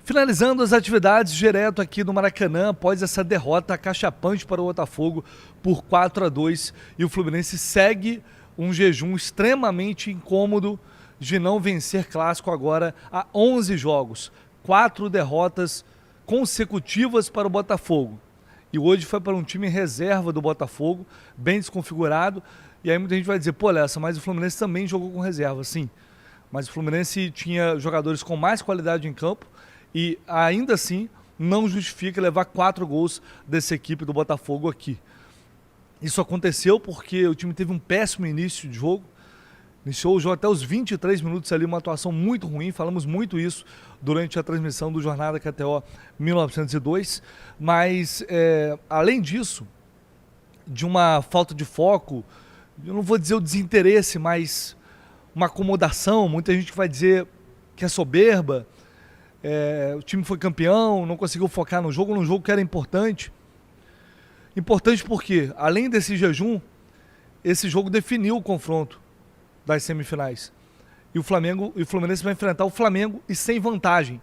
Finalizando as atividades direto aqui no Maracanã, após essa derrota acachapante para o Botafogo por 4-2, e o Fluminense segue um jejum extremamente incômodo de não vencer clássico agora há 11 jogos, 4 derrotas consecutivas para o Botafogo. E hoje foi para um time reserva do Botafogo, bem desconfigurado, e aí muita gente vai dizer, pô, Lessa, mas o Fluminense também jogou com reserva, sim. Mas o Fluminense tinha jogadores com mais qualidade em campo, e ainda assim não justifica levar 4 gols dessa equipe do Botafogo aqui. Isso aconteceu porque o time teve um péssimo início de jogo. Iniciou o jogo até os 23 minutos ali, uma atuação muito ruim. Falamos muito isso durante a transmissão do Jornada KTO 1902. Mas, além disso, de uma falta de foco, eu não vou dizer o desinteresse, mas uma acomodação. Muita gente vai dizer que é soberba. O time foi campeão, não conseguiu focar no jogo, num jogo que era importante. Importante porque, além desse jejum, esse jogo definiu o confronto das semifinais. E o Fluminense vai enfrentar o Flamengo e sem vantagem.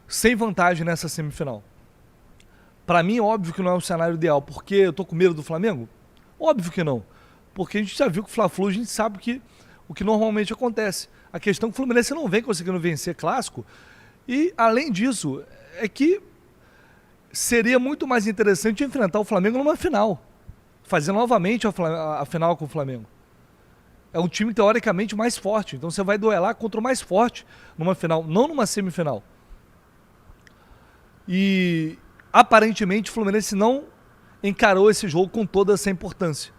Sem vantagem nessa semifinal. Para mim, óbvio que não é um cenário ideal. Porque eu tô com medo do Flamengo? Óbvio que não. Porque a gente já viu que o Fla-Flu, a gente sabe que o que normalmente acontece. A questão é que o Fluminense não vem conseguindo vencer clássico. E, além disso, é que seria muito mais interessante enfrentar o Flamengo numa final. Fazer novamente a final com o Flamengo. É um time teoricamente mais forte. Então você vai duelar contra o mais forte numa final, não numa semifinal. E, aparentemente, o Fluminense não encarou esse jogo com toda essa importância.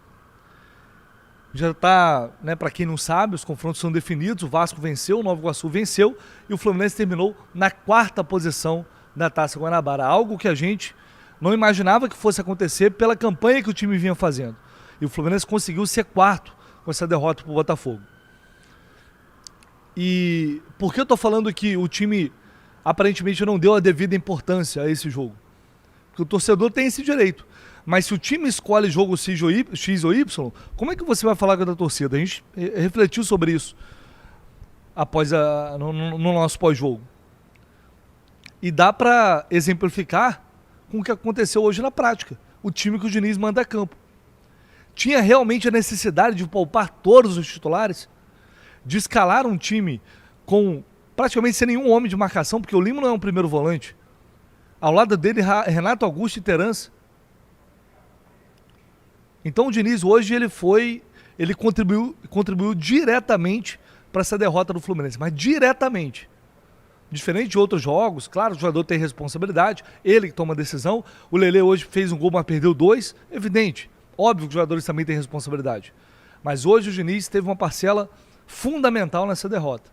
Já está, né, para quem não sabe, os confrontos são definidos, o Vasco venceu, o Nova Iguaçu venceu e o Fluminense terminou na 4ª posição da Taça Guanabara, algo que a gente não imaginava que fosse acontecer pela campanha que o time vinha fazendo. E o Fluminense conseguiu ser 4º com essa derrota para o Botafogo. E por que eu estou falando que o time aparentemente não deu a devida importância a esse jogo? Porque o torcedor tem esse direito. Mas se o time escolhe jogo X ou Y, como é que você vai falar com a torcida? A gente refletiu sobre isso no nosso pós-jogo. E dá para exemplificar com o que aconteceu hoje na prática. O time que o Diniz manda a campo. Tinha realmente a necessidade de poupar todos os titulares? De escalar um time com praticamente sem nenhum homem de marcação, porque o Lima não é um primeiro volante. Ao lado dele, Renato Augusto e Terence. Então o Diniz hoje ele contribuiu diretamente para essa derrota do Fluminense, mas diretamente. Diferente de outros jogos, claro, o jogador tem responsabilidade, ele que toma a decisão. O Lelê hoje fez um gol, mas perdeu 2, evidente. Óbvio que os jogadores também têm responsabilidade. Mas hoje o Diniz teve uma parcela fundamental nessa derrota.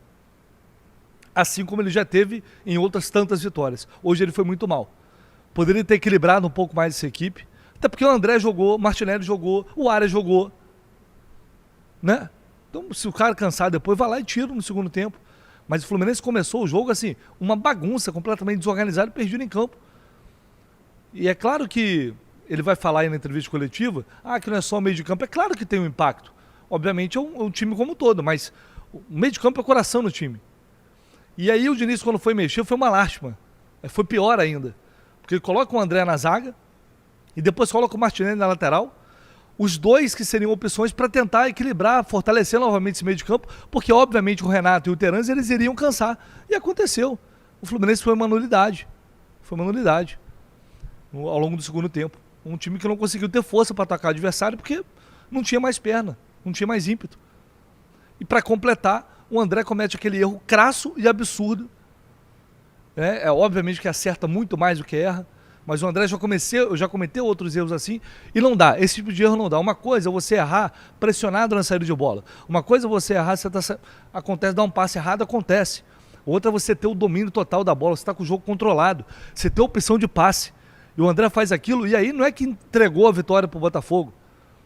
Assim como ele já teve em outras tantas vitórias. Hoje ele foi muito mal. Poderia ter equilibrado um pouco mais essa equipe. Até porque o André jogou, o Martinelli jogou, o Arias jogou. Né? Então, se o cara cansar depois, vai lá e tira no segundo tempo. Mas o Fluminense começou o jogo assim, uma bagunça, completamente desorganizada e perdido em campo. E é claro que ele vai falar aí na entrevista coletiva, que não é só o meio de campo. É claro que tem um impacto. Obviamente é um time como um todo, mas o meio de campo é o coração do time. E aí o Diniz, quando foi mexer, foi uma lástima. Foi pior ainda. Porque ele coloca o André na zaga, e depois coloca o Martinelli na lateral, os dois que seriam opções para tentar equilibrar, fortalecer novamente esse meio de campo, porque obviamente o Renato e o Terence eles iriam cansar. E aconteceu. O Fluminense foi uma nulidade. Foi uma nulidade ao longo do segundo tempo. Um time que não conseguiu ter força para atacar o adversário porque não tinha mais perna, não tinha mais ímpeto. E para completar, o André comete aquele erro crasso e absurdo. Obviamente que acerta muito mais do que erra. Mas o André já cometeu outros erros assim e não dá. Esse tipo de erro não dá. Uma coisa é você errar pressionado na saída de bola. Uma coisa é você errar, acontece, dar um passe errado, acontece. Outra é você ter o domínio total da bola, você está com o jogo controlado. Você ter a opção de passe. E o André faz aquilo e aí não é que entregou a vitória para o Botafogo.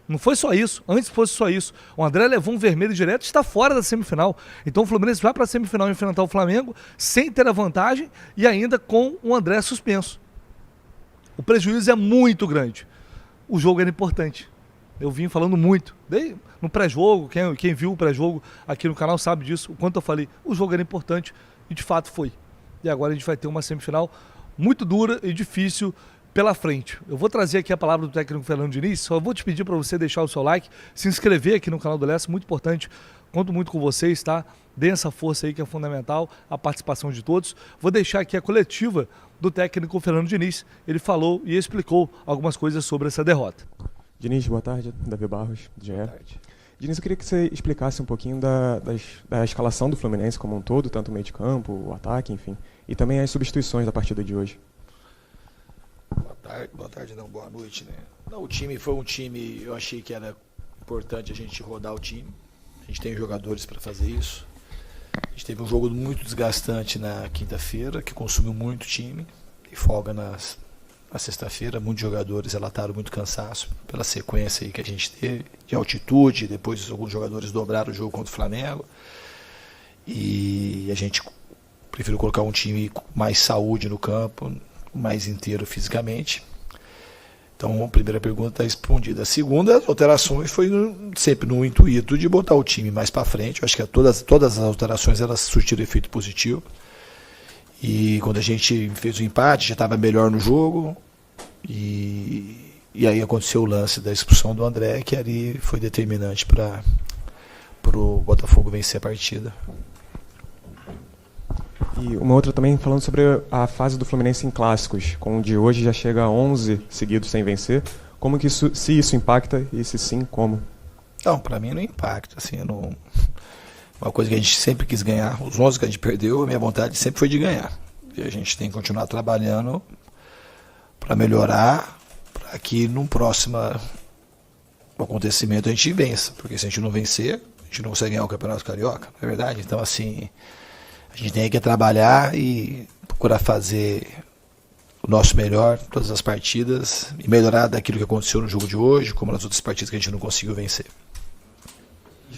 Não foi só isso. Antes fosse só isso. O André levou um vermelho direto e está fora da semifinal. Então o Fluminense vai para a semifinal enfrentar o Flamengo sem ter a vantagem e ainda com o André suspenso. O prejuízo é muito grande. O jogo era importante. Eu vim falando muito. No pré-jogo, quem viu o pré-jogo aqui no canal sabe disso. O quanto eu falei, o jogo era importante e de fato foi. e agora a gente vai ter uma semifinal muito dura e difícil pela frente. Eu vou trazer aqui a palavra do técnico Fernando Diniz, só vou te pedir para você deixar o seu like, se inscrever aqui no canal do Lessa, muito importante, conto muito com vocês, tá? Dê essa força aí que é fundamental, a participação de todos. Vou deixar aqui a coletiva do técnico Fernando Diniz, ele falou e explicou algumas coisas sobre essa derrota. Diniz, boa tarde. Davi Barros, do GE. Boa tarde. Diniz, eu queria que você explicasse um pouquinho da escalação do Fluminense como um todo, tanto o meio de campo, o ataque, enfim, e também as substituições da partida de hoje. Boa tarde não, boa noite, né? Não, o time foi um time, eu achei que era importante a gente rodar o time. A gente tem jogadores para fazer isso. A gente teve um jogo muito desgastante na quinta-feira, que consumiu muito o time, e folga na sexta-feira. Muitos jogadores relataram muito cansaço pela sequência aí que a gente teve, de altitude. Depois alguns jogadores dobraram o jogo contra o Flamengo. E a gente preferiu colocar um time com mais saúde no campo, mais inteiro fisicamente. Então a primeira pergunta está respondida. A segunda, as alterações foi sempre no intuito de botar o time mais para frente. Eu acho que todas as alterações elas surtiram efeito positivo. E quando a gente fez o empate, já estava melhor no jogo. E aí aconteceu o lance da expulsão do André, que ali foi determinante para o Botafogo vencer a partida. E uma outra também falando sobre a fase do Fluminense em clássicos, com o de hoje já chega a 11 seguidos sem vencer. Como que isso, se isso impacta e se sim, como? Não, para mim não impacta. Assim, uma coisa que a gente sempre quis ganhar, os 11 que a gente perdeu, a minha vontade sempre foi de ganhar. E a gente tem que continuar trabalhando para melhorar, para que num próximo acontecimento a gente vença. Porque se a gente não vencer, a gente não consegue ganhar o Campeonato Carioca, não é verdade? Então, assim, a gente tem que trabalhar e procurar fazer o nosso melhor em todas as partidas e melhorar daquilo que aconteceu no jogo de hoje, como nas outras partidas que a gente não conseguiu vencer.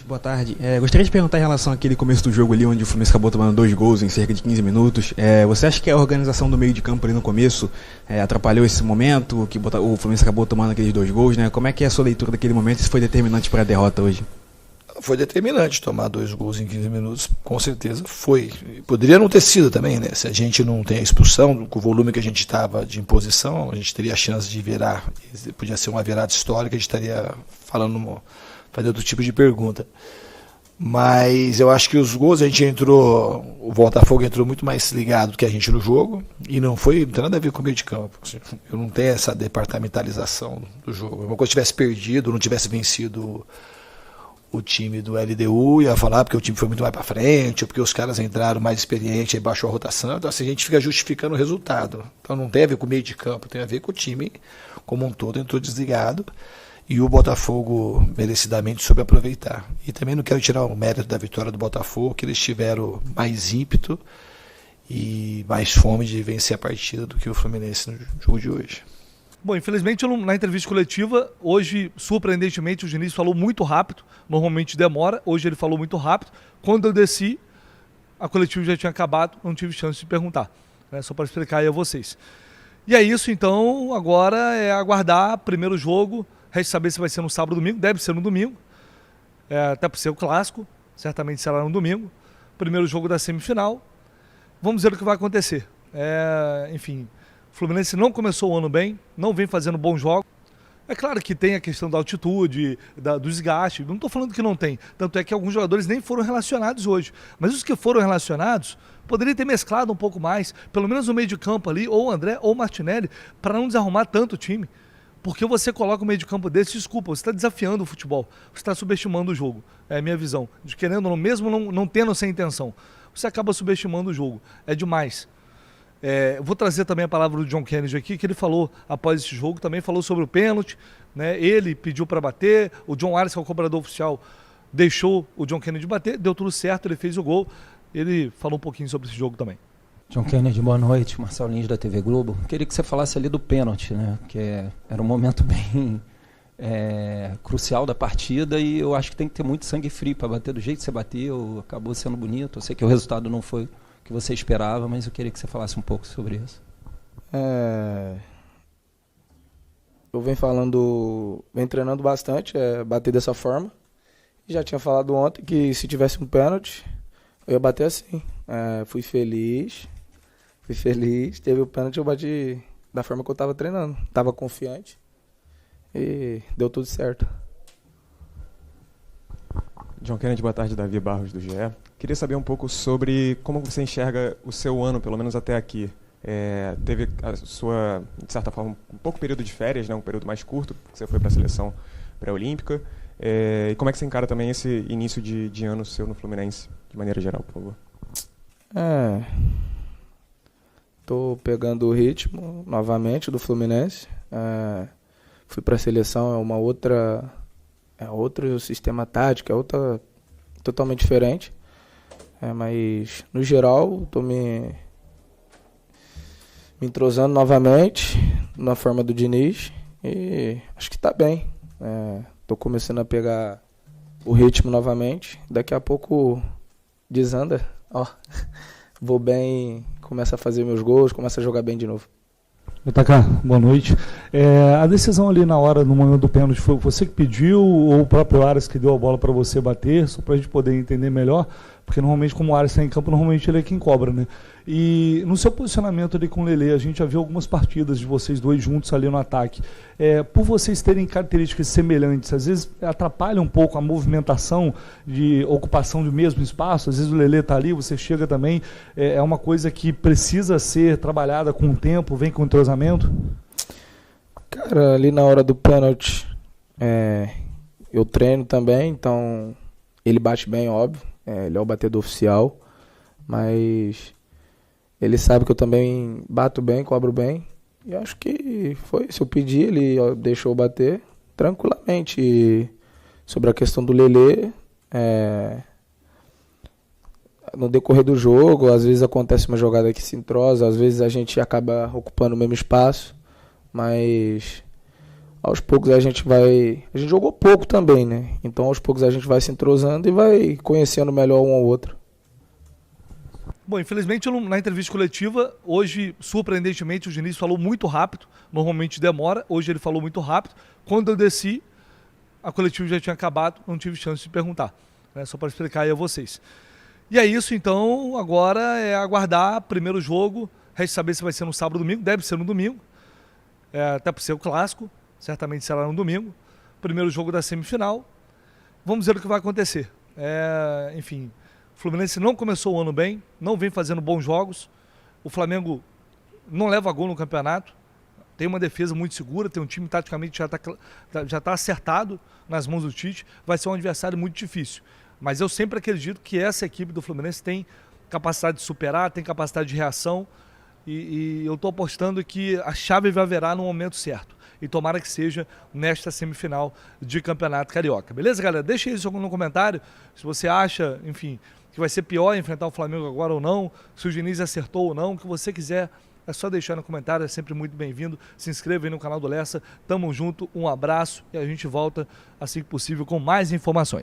Boa tarde. Gostaria de perguntar em relação àquele começo do jogo ali, onde o Fluminense acabou tomando 2 gols em cerca de 15 minutos. Você acha que a organização do meio de campo ali no começo atrapalhou esse momento, que o Fluminense acabou tomando aqueles 2 gols, né? Como é que é a sua leitura daquele momento e se foi determinante para a derrota hoje? Foi determinante tomar 2 gols em 15 minutos, com certeza foi. Poderia não ter sido também, né? Se a gente não tem a expulsão, com o volume que a gente estava de imposição, a gente teria a chance de virar, podia ser uma virada histórica, a gente estaria fazendo outro tipo de pergunta. Mas eu acho que os gols, o Botafogo entrou muito mais ligado do que a gente no jogo, e não tem nada a ver com o meio de campo. Eu não tenho essa departamentalização do jogo. Uma coisa tivesse perdido, não tivesse vencido o time do LDU, ia falar porque o time foi muito mais para frente, ou porque os caras entraram mais experientes e baixou a rotação. Então assim, a gente fica justificando o resultado. Então não tem a ver com o meio de campo, tem a ver com o time como um todo entrou desligado e o Botafogo merecidamente soube aproveitar. E também não quero tirar o mérito da vitória do Botafogo, que eles tiveram mais ímpeto e mais fome de vencer a partida do que o Fluminense no jogo de hoje. Bom, infelizmente na entrevista coletiva, hoje, surpreendentemente, o Diniz falou muito rápido, normalmente demora, hoje ele falou muito rápido. Quando eu desci, a coletiva já tinha acabado, não tive chance de perguntar, né? Só para explicar aí a vocês. E é isso, então, agora é aguardar primeiro jogo, resta saber se vai ser no sábado ou domingo, deve ser no domingo, até por ser o clássico, certamente será no domingo, primeiro jogo da semifinal, vamos ver o que vai acontecer. Enfim, o Fluminense não começou o ano bem, não vem fazendo bons jogos. É claro que tem a questão da altitude, do desgaste, não estou falando que não tem. Tanto é que alguns jogadores nem foram relacionados hoje. Mas os que foram relacionados, poderia ter mesclado um pouco mais, pelo menos no meio de campo ali, ou o André ou o Martinelli, para não desarrumar tanto o time. Porque você coloca o meio de campo desse, desculpa, você está desafiando o futebol, você está subestimando o jogo. É a minha visão. Querendo ou não, mesmo não tendo essa intenção, você acaba subestimando o jogo. É demais. Vou trazer também a palavra do John Kennedy aqui, que ele falou após esse jogo, também falou sobre o pênalti, né? Ele pediu para bater, o John Ares, que é o cobrador oficial, deixou o John Kennedy bater, deu tudo certo, ele fez o gol, ele falou um pouquinho sobre esse jogo também. John Kennedy, boa noite, Marcelo Lins da TV Globo. Queria que você falasse ali do pênalti, né? Que era um momento bem crucial da partida e eu acho que tem que ter muito sangue frio para bater do jeito que você bateu, acabou sendo bonito, eu sei que o resultado não foi que você esperava, mas eu queria que você falasse um pouco sobre isso. Eu venho treinando bastante, bater dessa forma. Já tinha falado ontem que se tivesse um pênalti, eu ia bater assim. Fui feliz, Fui feliz, teve o pênalti, eu bati da forma que eu tava treinando. Tava confiante e deu tudo certo. John Kennedy, boa tarde, Davi Barros, do GE. Queria saber um pouco sobre como você enxerga o seu ano, pelo menos até aqui. Teve a sua, de certa forma, um pouco período de férias, né, um período mais curto, porque você foi para a seleção pré-olímpica. E como é que você encara também esse início de ano seu no Fluminense, de maneira geral, por favor? Tô pegando o ritmo novamente do Fluminense. Fui para a seleção, é outro sistema tático, é outra totalmente diferente. Mas, no geral, estou me entrosando novamente na forma do Diniz e acho que está bem. Estou começando a pegar o ritmo novamente. Daqui a pouco desanda. Vou bem, começo a fazer meus gols, começo a jogar bem de novo. Otacá, boa noite. A decisão ali na hora, no momento do pênalti, foi você que pediu ou o próprio Aras que deu a bola para você bater, só para a gente poder entender melhor, porque normalmente como o Aras está em campo, normalmente ele é quem cobra, né? E no seu posicionamento ali com o Lelê, a gente já viu algumas partidas de vocês dois juntos ali no ataque. Por vocês terem características semelhantes, às vezes atrapalha um pouco a movimentação de ocupação do mesmo espaço, às vezes o Lelê está ali, você chega também, é uma coisa que precisa ser trabalhada com o tempo, vem com o entrosamento? Cara, ali na hora do pênalti, eu treino também, então ele bate bem, óbvio, ele é o batedor oficial, mas ele sabe que eu também bato bem, cobro bem, e acho que foi, se eu pedir, ele deixou eu bater tranquilamente. E sobre a questão do Lelê, no decorrer do jogo, às vezes acontece uma jogada que se entrosa, às vezes a gente acaba ocupando o mesmo espaço, mas aos poucos a gente jogou pouco também, né? Então aos poucos a gente vai se entrosando e vai conhecendo melhor um ao outro. Bom, infelizmente na entrevista coletiva, hoje, surpreendentemente, o Diniz falou muito rápido, normalmente demora, hoje ele falou muito rápido. Quando eu desci, a coletiva já tinha acabado, não tive chance de perguntar, né? Só para explicar aí a vocês. E é isso, então, agora é aguardar primeiro jogo, resta saber se vai ser no sábado ou domingo, deve ser no domingo, até por ser o clássico, certamente será no domingo, primeiro jogo da semifinal, vamos ver o que vai acontecer. Enfim, o Fluminense não começou o ano bem, não vem fazendo bons jogos, o Flamengo não leva gol no campeonato, tem uma defesa muito segura, tem um time taticamente já tá acertado nas mãos do Tite, vai ser um adversário muito difícil. Mas eu sempre acredito que essa equipe do Fluminense tem capacidade de superar, tem capacidade de reação, e eu estou apostando que a chave vai virar no momento certo. E tomara que seja nesta semifinal de Campeonato Carioca. Beleza, galera? Deixa isso no comentário, se você acha, enfim, que vai ser pior enfrentar o Flamengo agora ou não, se o Diniz acertou ou não, o que você quiser, é só deixar no comentário, é sempre muito bem-vindo. Se inscreva aí no canal do Lessa, tamo junto, um abraço e a gente volta assim que possível com mais informações.